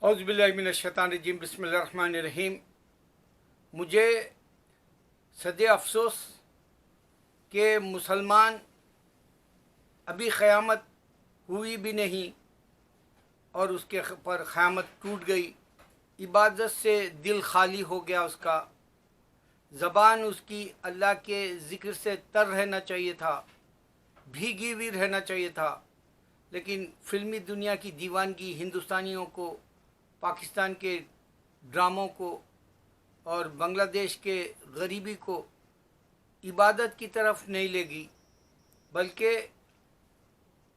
औज़ुबिल्लाहिमिनश्शैतानिर्रजीम बिस्मिल्लाहिर्रहमानिर्रहीम। मुझे सदे अफसोस कि मुसलमान अभी क़यामत हुई भी नहीं और उसके पर क़यामत टूट गई। इबादत से दिल खाली हो गया उसका, ज़बान उसकी अल्लाह के ज़िक्र से तर रहना चाहिए था, भीगी हुई रहना चाहिए था। लेकिन फ़िल्मी दुनिया की दीवानगी हिंदुस्तानियों को, पाकिस्तान के ड्रामों को और बांग्लादेश के गरीबी को इबादत की तरफ नहीं ले गई, बल्कि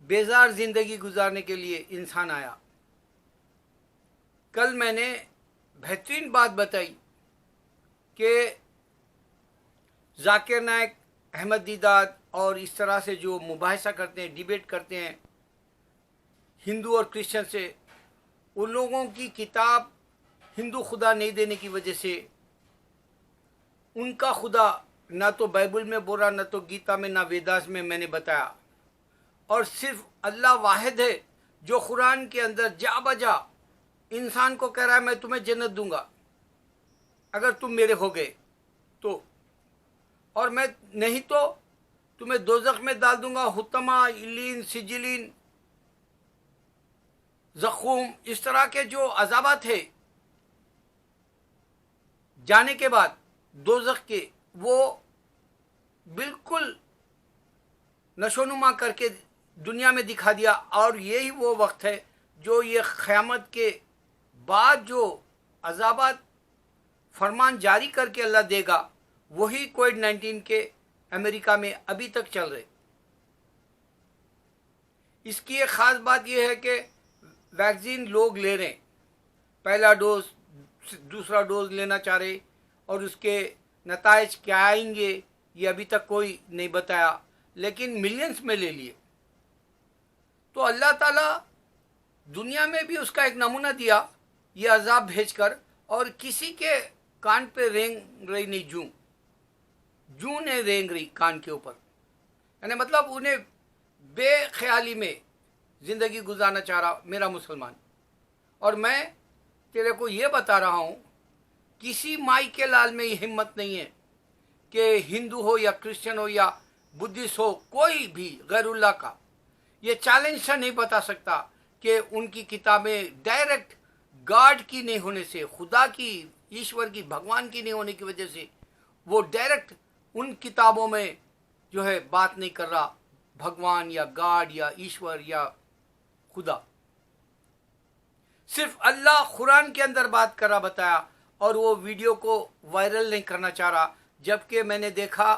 बेजार ज़िंदगी गुजारने के लिए इंसान आया। कल मैंने बेहतरीन बात बताई कि जाकिर नाइक, अहमद दीदात और इस तरह से जो मुबाहिसा करते हैं, डिबेट करते हैं हिंदू और क्रिश्चियन से, उन लोगों की किताब हिंदू खुदा नहीं देने की वजह से उनका खुदा ना तो बाइबल में बोला, ना तो गीता में, ना वेदास में मैंने बताया। और सिर्फ अल्लाह वाहिद है जो कुरान के अंदर जा बजा इंसान को कह रहा है मैं तुम्हें जन्नत दूंगा अगर तुम मेरे हो गए तो, और मैं नहीं तो तुम्हें दोजख में डाल दूंगा, हुत्तमा, इलीन, सिजिलीन, ज़ख़ूम, इस तरह के जो अज़ाबात थे जाने के बाद दोज़ख के, वो बिल्कुल नशोनुमा करके दुनिया में दिखा दिया। और यही वो वक्त है जो ये क़यामत के बाद जो अज़ाबात फरमान जारी करके अल्लाह देगा, वही कोविड-19 के अमेरिका में अभी तक चल रहे। इसकी एक ख़ास बात यह है कि वैक्सीन लोग ले रहे हैं, पहला डोज, दूसरा डोज लेना चाह रहे, और उसके नताइज क्या आएंगे ये अभी तक कोई नहीं बताया, लेकिन मिलियंस में ले लिए। तो अल्लाह ताला दुनिया में भी उसका एक नमूना दिया, ये अजाब भेजकर, और किसी के कान पे रेंग रही नहीं जूं, जूं ने रेंग रही कान के ऊपर, यानी मतलब उन्हें बेख्याली में ज़िंदगी गुजारना चाह रहा मेरा मुसलमान। और मैं तेरे को ये बता रहा हूँ, किसी माई के लाल में ये हिम्मत नहीं है कि हिंदू हो या क्रिश्चियन हो या बुद्धिस्ट हो, कोई भी गैरुल्लाह का ये चैलेंज से नहीं बता सकता कि उनकी किताबें डायरेक्ट गॉड की नहीं होने से, खुदा की, ईश्वर की, भगवान की नहीं होने की वजह से वो डायरेक्ट उन किताबों में जो है बात नहीं कर रहा भगवान या गॉड या ईश्वर या खुदा। सिर्फ अल्लाह कुरान के अंदर बात कर रहा बताया, और वो वीडियो को वायरल नहीं करना चाह रहा। जबकि मैंने देखा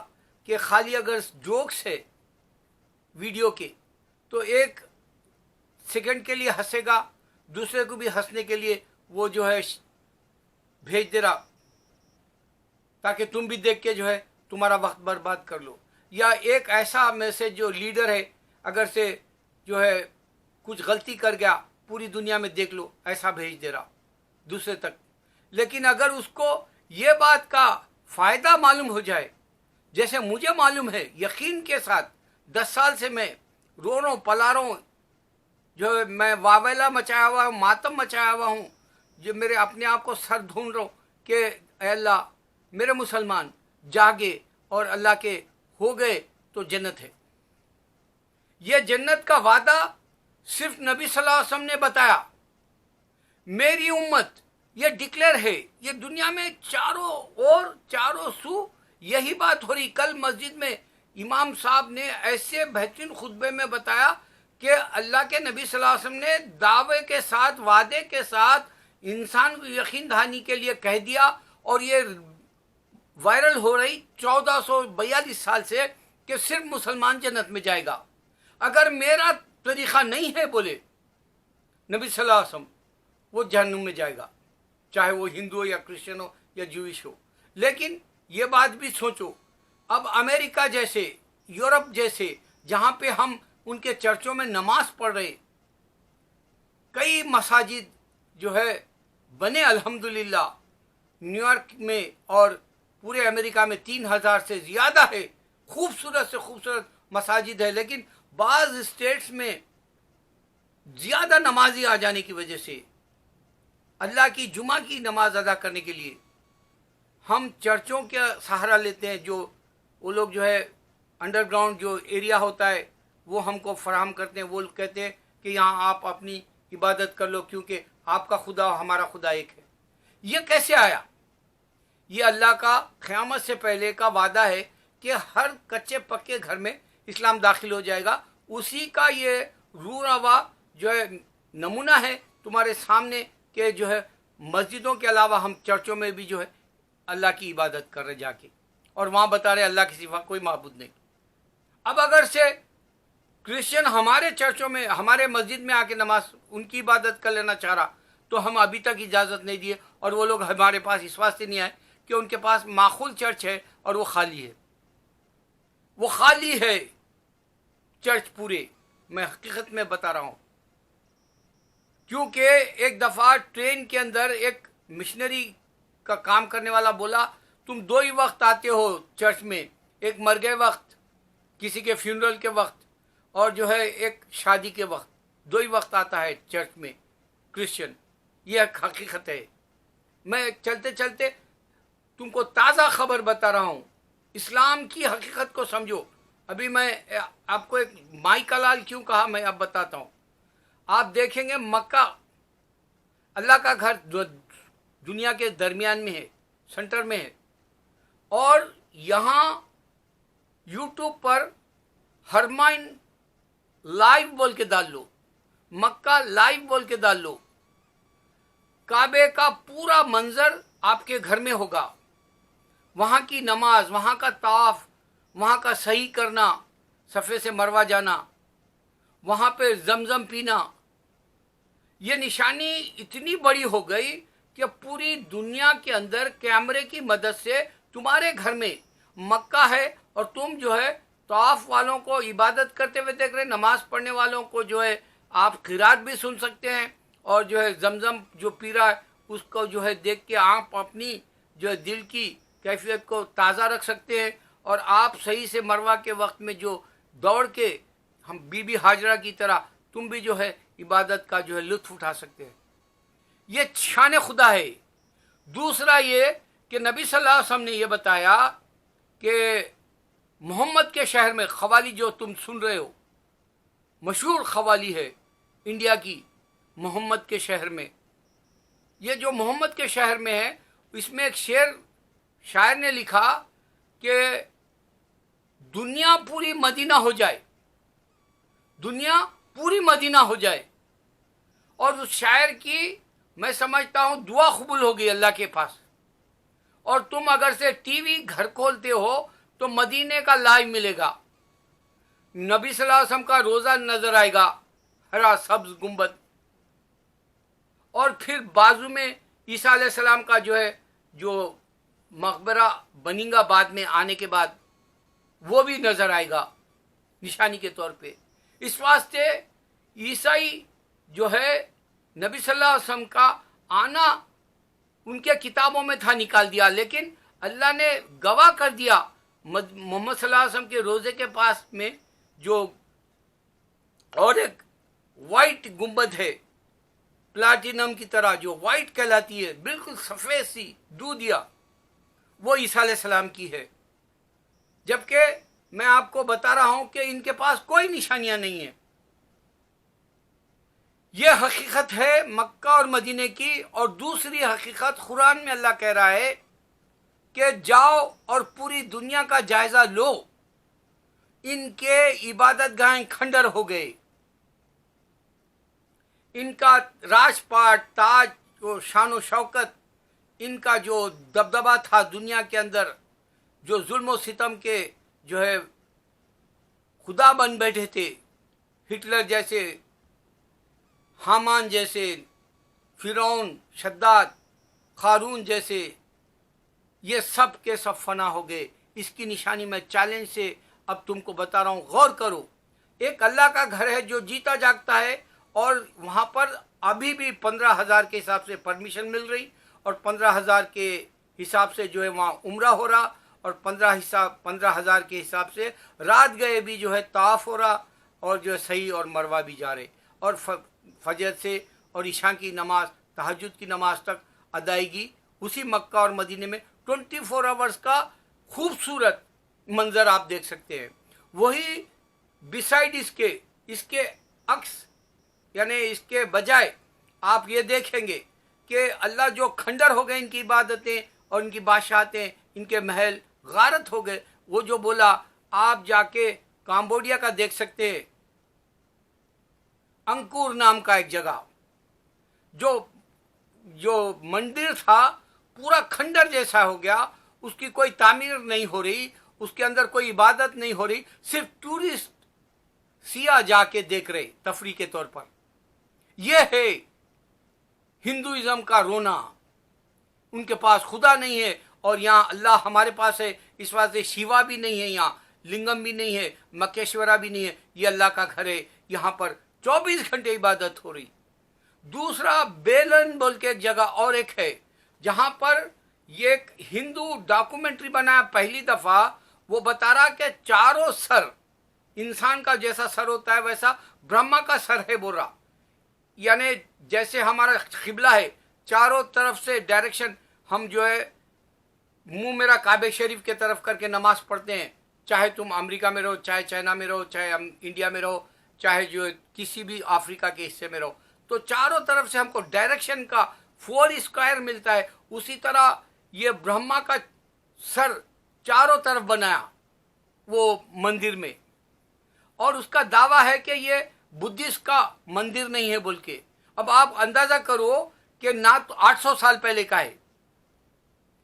कि खाली अगर जोक्स है वीडियो के तो एक सेकंड के लिए हंसेगा, दूसरे को भी हंसने के लिए वो जो है भेज दे रहा, ताकि तुम भी देख के जो है तुम्हारा वक्त बर्बाद कर लो। या एक ऐसा मैसेज जो लीडर है अगर से जो है कुछ गलती कर गया, पूरी दुनिया में देख लो, ऐसा भेज दे रहा दूसरे तक। लेकिन अगर उसको ये बात का फ़ायदा मालूम हो जाए, जैसे मुझे मालूम है यकीन के साथ, 10 साल से मैं रो रहा हूँ, पला रहा हूँ, जो है मैं वावेला मचाया हुआ, मातम मचाया हुआ हूँ, जो मेरे अपने आप को सर ढूंढ रहा हूँ कि अल्लाह मेरे मुसलमान जागे और अल्लाह के हो गए तो जन्नत है। यह जन्नत का वादा सिर्फ नबी सल्लल्लाहु अलैहि वसल्लम ने बताया, मेरी उम्मत ये डिक्लेयर है, ये दुनिया में चारों सू यही बात हो रही। कल मस्जिद में इमाम साहब ने ऐसे बेहतरीन खुतबे में बताया कि अल्लाह के नबी सल्लल्लाहु अलैहि वसल्लम ने दावे के साथ, वादे के साथ इंसान को यकीन दहानी के लिए कह दिया, और ये वायरल हो रही 1442 साल से कि सिर्फ मुसलमान जन्नत में जाएगा। अगर मेरा तरीक़ा नहीं है, बोले नबी सल्लल्लाहु अलैहि वसल्लम, वो जहन्नुम में जाएगा, चाहे वो हिंदू हो या क्रिश्चियन हो या ज्यूइश हो। लेकिन ये बात भी सोचो, अब अमेरिका जैसे, यूरोप जैसे, जहाँ पे हम उनके चर्चों में नमाज पढ़ रहे, कई मसाजिद जो है बने अल्हम्दुलिल्लाह, न्यूयॉर्क में और पूरे अमेरिका में 3000 से ज़्यादा है, खूबसूरत से खूबसूरत मसाजिद है। लेकिन बाज़ स्टेट्स में ज़्यादा नमाजी आ जाने की वजह से अल्लाह की जुमा की नमाज अदा करने के लिए हम चर्चों का सहारा लेते हैं। जो वो लोग जो है अंडरग्राउंड जो एरिया होता है वो हमको फराहम करते हैं। वो कहते हैं कि यहाँ आप अपनी इबादत कर लो क्योंकि आपका खुदा और हमारा खुदा एक है। ये कैसे आया? ये अल्लाह का क़यामत से पहले का वादा है कि हर कच्चे पक्के घर में इस्लाम दाखिल हो जाएगा। उसी का ये रू रवा जो है नमूना है तुम्हारे सामने के जो है मस्जिदों के अलावा हम चर्चों में भी जो है अल्लाह की इबादत कर रहे जाके, और वहाँ बता रहे अल्लाह के सिवा कोई माबूद नहीं। अब अगर से क्रिश्चियन हमारे चर्चों में हमारे मस्जिद में आके नमाज उनकी इबादत कर लेना चाह रहा तो हम अभी तक इजाज़त नहीं दिए, और वो लोग हमारे पास इस वास्ते नहीं आए कि उनके पास माखूल चर्च है और वो खाली है। वो खाली है चर्च पूरे, मैं हकीकत में बता रहा हूँ। क्योंकि एक दफ़ा ट्रेन के अंदर एक मिशनरी का काम करने वाला बोला तुम दो ही वक्त आते हो चर्च में, एक मर गए वक्त किसी के फ्यूनरल के वक्त और जो है एक शादी के वक्त, दो ही वक्त आता है चर्च में क्रिश्चियन। यह हकीकत है। मैं चलते चलते तुमको ताज़ा खबर बता रहा हूँ, इस्लाम की हकीकत को समझो। अभी मैं आपको एक माई का लाल क्यों कहा मैं अब बताता हूँ। आप देखेंगे मक्का अल्लाह का घर दुनिया के दरमियान में है, सेंटर में है, और यहाँ यूट्यूब पर हरमाइन लाइव बोल के डाल लो, मक्का लाइव बोल के डाल लो, काबे का पूरा मंजर आपके घर में होगा। वहाँ की नमाज, वहाँ का ताफ, वहाँ का सही करना, सफ़े से मरवा जाना, वहाँ पे जमजम पीना, ये निशानी इतनी बड़ी हो गई कि पूरी दुनिया के अंदर कैमरे की मदद से तुम्हारे घर में मक्का है और तुम जो है तवाफ वालों को इबादत करते हुए देख रहे, नमाज पढ़ने वालों को जो है आप क़िरात भी सुन सकते हैं, और जो है जमजम जो पी रहा है उसको जो है देख के आप अपनी जो है दिल की कैफियत को ताज़ा रख सकते हैं, और आप सही से मरवा के वक्त में जो दौड़ के हम बीबी हाजरा की तरह तुम भी जो है इबादत का जो है लुत्फ़ उठा सकते हैं। ये शान खुदा है। दूसरा ये कि नबी सल्लल्लाहु अलैहि वसल्लम ने ये बताया कि मोहम्मद के शहर में ख़वाली जो तुम सुन रहे हो, मशहूर ख़वाली है इंडिया की, मोहम्मद के शहर में। ये जो मोहम्मद के शहर में है इसमें एक शायर ने लिखा कि दुनिया पूरी मदीना हो जाए, दुनिया पूरी मदीना हो जाए, और उस शायर की मैं समझता हूँ दुआ कबूल होगी अल्लाह के पास, और तुम अगर से टीवी घर खोलते हो तो मदीने का लाइव मिलेगा, नबी सल्लल्लाहु अलैहि वसल्लम का रोज़ा नज़र आएगा, हरा सब्ज गुंबद, और फिर बाजू में ईसा अलैहिस्सलाम का जो है जो मकबरा बनेगा बाद में आने के बाद, वो भी नज़र आएगा निशानी के तौर पे। इस वास्ते ईसाई जो है नबी सल्लल्लाहु अलैहि वसल्लम का आना उनके किताबों में था, निकाल दिया, लेकिन अल्लाह ने गवाह कर दिया मोहम्मद सल्लल्लाहु अलैहि वसल्लम के रोज़े के पास में जो और एक वाइट गुंबद है प्लाटिनम की तरह जो वाइट कहलाती है, बिल्कुल सफ़ेद सी दूधिया, वो ईसा अलैहिस्सलाम की है। जबकि मैं आपको बता रहा हूं कि इनके पास कोई निशानियां नहीं है। यह हकीकत है मक्का और मदीने की। और दूसरी हकीकत कुरान में अल्लाह कह रहा है कि जाओ और पूरी दुनिया का जायजा लो, इनके इबादतगाहें खंडर हो गए, इनका राजपाट ताज और शान व शौकत, इनका जो दबदबा था दुनिया के अंदर, जो जुल्म व सितम के जो है खुदा बन बैठे थे, हिटलर जैसे, हामान जैसे, फिरौन, शद्दाद, कारून जैसे, ये सब के सब फना हो गए। इसकी निशानी मैं चैलेंज से अब तुमको बता रहा हूँ, गौर करो। एक अल्लाह का घर है जो जीता जागता है, और वहाँ पर अभी भी 15,000 के हिसाब से परमिशन मिल रही, और 15,000 के हिसाब से जो है वहाँ उम्रा हो रहा, और 15,000 के हिसाब से रात गए भी जो है ताफ हो रहा, और जो है सही और मरवा भी जा रहे, और फजर से और ईशा की नमाज तहज्जुद की नमाज तक अदायगी उसी मक्का और मदीने में 24 आवर्स का खूबसूरत मंजर आप देख सकते हैं। वही बिसाइड इसके अक्स यानी इसके बजाय आप ये देखेंगे कि अल्लाह जो खंडर हो गए इनकी इबादतें और इनकी बादशाहतें, इनके महल गारत हो गए। वो जो बोला, आप जाके काम्बोडिया का देख सकते हैं, अंकुर नाम का एक जगह, जो मंदिर था पूरा खंडर जैसा हो गया, उसकी कोई तामीर नहीं हो रही, उसके अंदर कोई इबादत नहीं हो रही, सिर्फ टूरिस्ट सिया जाके देख रहे तफरी के तौर पर। यह है हिंदुइज्म का रोना। उनके पास खुदा नहीं है और यहाँ अल्लाह हमारे पास है, इस वास्ते शिवा भी नहीं है, यहाँ लिंगम भी नहीं है, मक्केश्वरा भी नहीं है। ये अल्लाह का घर है, यहाँ पर 24 घंटे इबादत हो रही। दूसरा बेलन बोल के एक जगह और एक है, जहाँ पर ये एक हिंदू डॉक्यूमेंट्री बनाया पहली दफा। वो बता रहा कि चारों सर, इंसान का जैसा सर होता है वैसा ब्रह्मा का सर है बोल रहा। यानी जैसे हमारा किबला है, चारों तरफ से डायरेक्शन, हम जो है मुंह मेरा काबे शरीफ के तरफ करके नमाज पढ़ते हैं, चाहे तुम अमेरिका में रहो, चाहे चाइना में रहो, चाहे हम इंडिया में रहो, चाहे जो किसी भी अफ्रीका के हिस्से में रहो, तो चारों तरफ से हमको डायरेक्शन का 4 स्क्वायर मिलता है। उसी तरह ये ब्रह्मा का सर चारों तरफ बनाया वो मंदिर में, और उसका दावा है कि ये बुद्धिस्ट का मंदिर नहीं है बोल के। अब आप अंदाजा करो कि ना तो 800 साल पहले का है,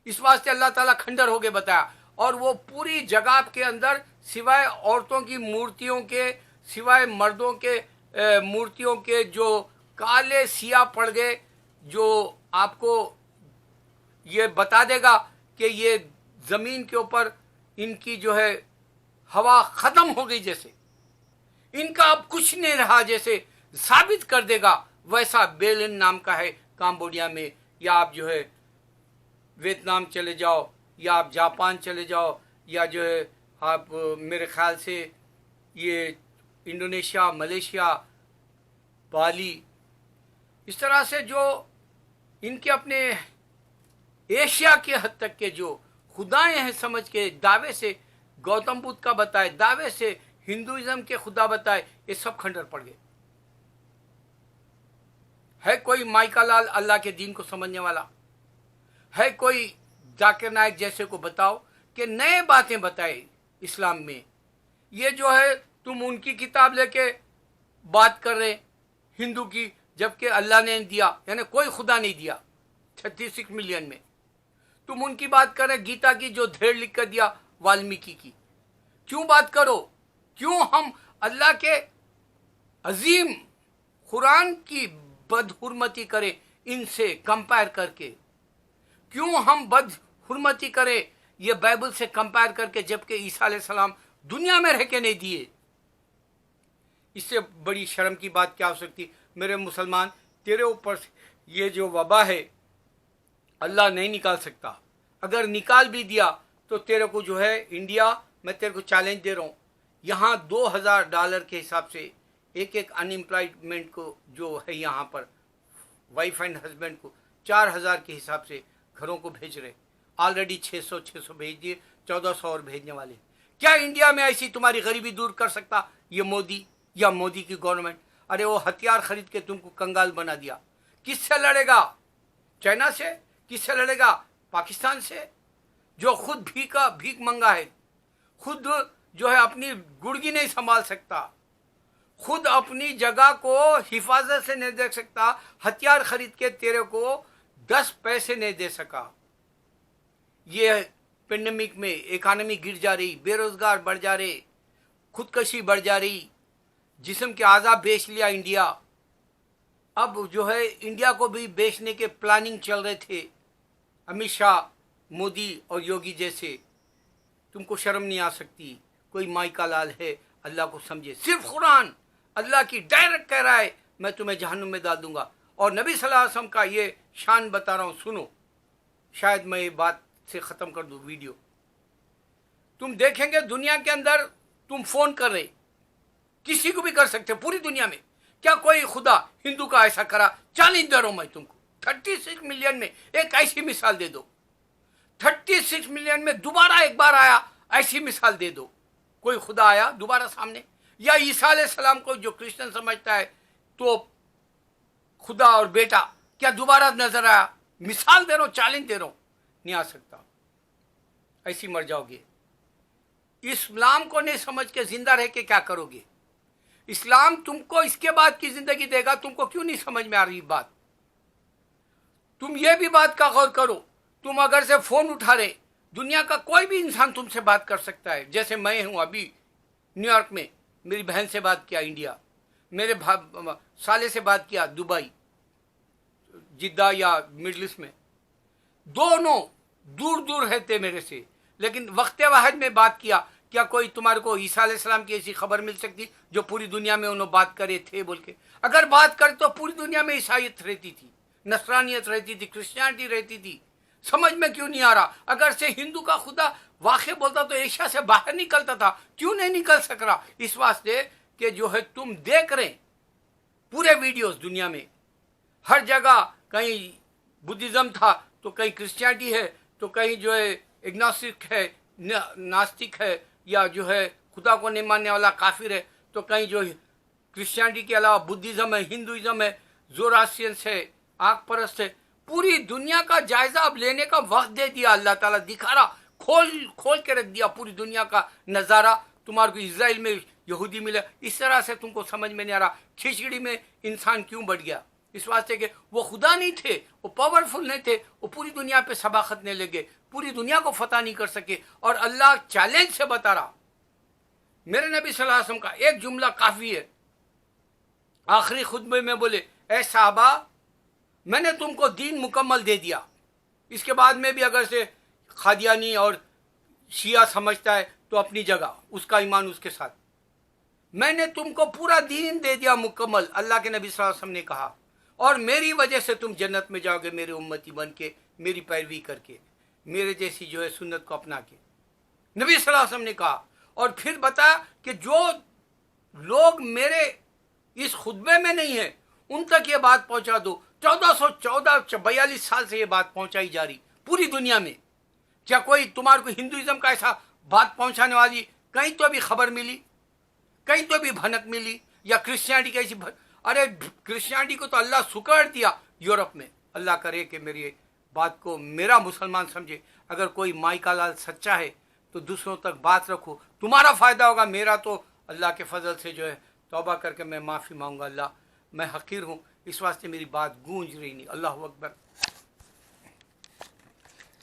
इस वास्ते अल्लाह ताला खंडर हो गए बताया। और वो पूरी जगह के अंदर सिवाय औरतों की मूर्तियों के, सिवाय मर्दों के मूर्तियों के जो काले सिया पड़ गए, जो आपको ये बता देगा कि ये जमीन के ऊपर इनकी जो है हवा खत्म हो गई, जैसे इनका अब कुछ नहीं रहा जैसे साबित कर देगा। वैसा बेलिन नाम का है काम्बोडिया में, या आप जो है वियतनाम चले जाओ, या आप जापान चले जाओ, या जो है आप मेरे ख्याल से ये इंडोनेशिया, मलेशिया, बाली, इस तरह से जो इनके अपने एशिया के हद तक के जो खुदाएं हैं समझ के दावे से, गौतम बुद्ध का बताए दावे से हिंदुइज्म के खुदा बताए, ये सब खंडर पड़ गए। है कोई माइका लाल अल्लाह के दीन को समझने वाला? है कोई जाकिर नायक जैसे को बताओ कि नए बातें बताए इस्लाम में? ये जो है तुम उनकी किताब लेके बात कर रहे हिंदू की, जबकि अल्लाह ने दिया, यानी कोई खुदा नहीं दिया 36 मिलियन में। तुम उनकी बात कर रहे गीता की, जो धेड़ लिख कर दिया वाल्मीकि की। क्यों बात करो? क्यों हम अल्लाह के अजीम कुरान की बदहुरमती करें इनसे कंपेयर करके? क्यों हम बदहुरमती करें ये बाइबल से कंपेयर करके, जबकि ईसा अलैहिस्सलाम दुनिया में रह के नहीं दिए? इससे बड़ी शर्म की बात क्या हो सकती? मेरे मुसलमान, तेरे ऊपर ये जो वबा है अल्लाह नहीं निकाल सकता। अगर निकाल भी दिया तो तेरे को जो है इंडिया, मैं तेरे को चैलेंज दे रहा हूँ, यहाँ $2000 के हिसाब से एक अनएम्प्लॉयमेंट को जो है यहाँ पर वाइफ एंड हस्बैंड को 4000 के हिसाब से घरों को भेज रहे। ऑलरेडी 600 भेज दिए, 1400 और भेजने वाले। क्या इंडिया में ऐसी तुम्हारी गरीबी दूर कर सकता ये मोदी या मोदी की गवर्नमेंट? अरे वो हथियार खरीद के तुमको कंगाल बना दिया। किससे लड़ेगा? चाइना से? किससे लड़ेगा? पाकिस्तान से, जो खुद भीख मंगा है, खुद जो है अपनी गुड़गी नहीं संभाल सकता, खुद अपनी जगह को हिफाजत से नहीं देख सकता, हथियार खरीद के तेरे को 10 पैसे नहीं दे सका। ये पेंडेमिक में इकोनॉमी गिर जा रही, बेरोजगार बढ़ जा रहे, खुदकशी बढ़ जा रही, जिस्म के आज़ा बेच लिया इंडिया। अब जो है इंडिया को भी बेचने के प्लानिंग चल रहे थे अमित शाह, मोदी और योगी जैसे। तुमको शर्म नहीं आ सकती? कोई माइका लाल है, अल्लाह को समझे। सिर्फ कुरान अल्लाह की डायरेक्ट कह रहा है मैं तुम्हें जहन्नुम में डाल दूंगा। और नबी सल्लल्लाहु अलैहि वसल्लम का ये शान बता रहा हूँ, सुनो। शायद मैं ये बात से ख़त्म कर दूँ वीडियो। तुम देखेंगे दुनिया के अंदर तुम फ़ोन कर रहे, किसी को भी कर सकते पूरी दुनिया में। क्या कोई खुदा हिंदू का ऐसा करा? चैलेंज दे रहा हूँ मैं तुमको। 36 मिलियन में एक ऐसी मिसाल दे दो, 36 मिलियन में दोबारा एक बार आया, ऐसी मिसाल दे दो। कोई खुदा आया दोबारा सामने? या ईसा अलैहिस्सलाम को जो क्रिश्चियन समझता है तो खुदा और बेटा, क्या दोबारा नजर आया? मिसाल दे रहा हूं, चैलेंज दे रहा हूं, नहीं आ सकता। ऐसी मर जाओगे। इस्लाम को नहीं समझ के जिंदा रह के क्या करोगे? इस्लाम तुमको इसके बाद की जिंदगी देगा, तुमको क्यों नहीं समझ में आ रही बात? तुम ये भी बात का गौर करो, तुम अगर से फोन उठा रहे, दुनिया का कोई भी इंसान तुमसे बात कर सकता है। जैसे मैं हूं अभी न्यूयॉर्क में, मेरी बहन से बात किया इंडिया, मेरे साले से बात किया दुबई, जिद्दा या मिडल ईस्ट में, दोनों दूर दूर रहते मेरे से, लेकिन वक्त वाहिद में बात किया। क्या कोई तुम्हारे को ईसा अलैहिस्सलाम की ऐसी खबर मिल सकती जो पूरी दुनिया में उन्होंने बात करे थे बोल के? अगर बात करे तो पूरी दुनिया में ईसाईयत रहती थी, नसरानियत रहती थी, क्रिश्चियनिटी रहती थी। समझ में क्यों नहीं आ रहा? अगर से हिंदू का खुदा वाकई बोलता तो एशिया से बाहर निकलता था, क्यों नहीं निकल सक रहा? इस वास्ते कि जो है तुम देख रहे पूरे वीडियोस दुनिया में, हर जगह कहीं बुद्धिज्म था तो कहीं क्रिश्चियनिटी है, तो कहीं जो है एग्नोस्टिक है, नास्तिक है, या जो है खुदा को नहीं मानने वाला काफिर है, तो कहीं जो क्रिश्चियनिटी के अलावा बुद्धिज्म है, हिंदुइज्म है, जोरास्ट्रियंस है, आग परस्त है। पूरी दुनिया का जायजा अब लेने का वक्त दे दिया अल्लाह ताला, दिखा रहा, खोल के रख दिया पूरी दुनिया का नज़ारा। तुम्हारे को इजराइल में यहूदी मिले, इस तरह से तुमको समझ में नहीं आ रहा खिचड़ी में इंसान क्यों बढ़ गया? इस वास्ते कि वो खुदा नहीं थे, वो पावरफुल नहीं थे, वो पूरी दुनिया पे सबाखत नहीं लगे, पूरी दुनिया को फतह नहीं कर सके। और अल्लाह चैलेंज से बता रहा, मेरे नबी सल्लल्लाहु अलैहि वसल्लम का एक जुमला काफी है। आखिरी खुतबे में बोले, ए साहबा, मैंने तुमको दीन मुकम्मल दे दिया, इसके बाद में भी अगर से खादियानी और शिया समझता है तो अपनी जगह, उसका ईमान उसके साथ। मैंने तुमको पूरा दीन दे दिया मुकम्मल, अल्लाह के नबी सल्लल्लाहु अलैहि वसल्लम ने कहा, और मेरी वजह से तुम जन्नत में जाओगे, मेरे उम्मती बन के, मेरी पैरवी करके, मेरे जैसी जो है सुन्नत को अपना के, नबी सल्लल्लाहु अलैहि वसल्लम ने कहा। और फिर बताया कि जो लोग मेरे इस खुतबे में नहीं है उन तक ये बात पहुंचा दो। 1442 साल से ये बात पहुंचाई जा रही पूरी दुनिया में। क्या कोई तुम्हारे को हिंदुइज्म का ऐसा बात पहुंचाने वाली कहीं तो भी खबर मिली, कहीं तो भी भनक मिली? या क्रिश्चियनिटी की ऐसी अरे क्रिश्चियनिटी को तो अल्लाह सुकड़ दिया यूरोप में। अल्लाह करे कि मेरी बात को मेरा मुसलमान समझे। अगर कोई माई का लाल सच्चा है तो दूसरों तक बात रखो, तुम्हारा फायदा होगा। मेरा तो अल्लाह के फजल से जो है तौबा करके मैं माफ़ी मांगूंगा। अल्लाह, मैं हकीर हूँ, इस वास्ते मेरी बात गूंज रही नहीं। अल्लाह अकबर।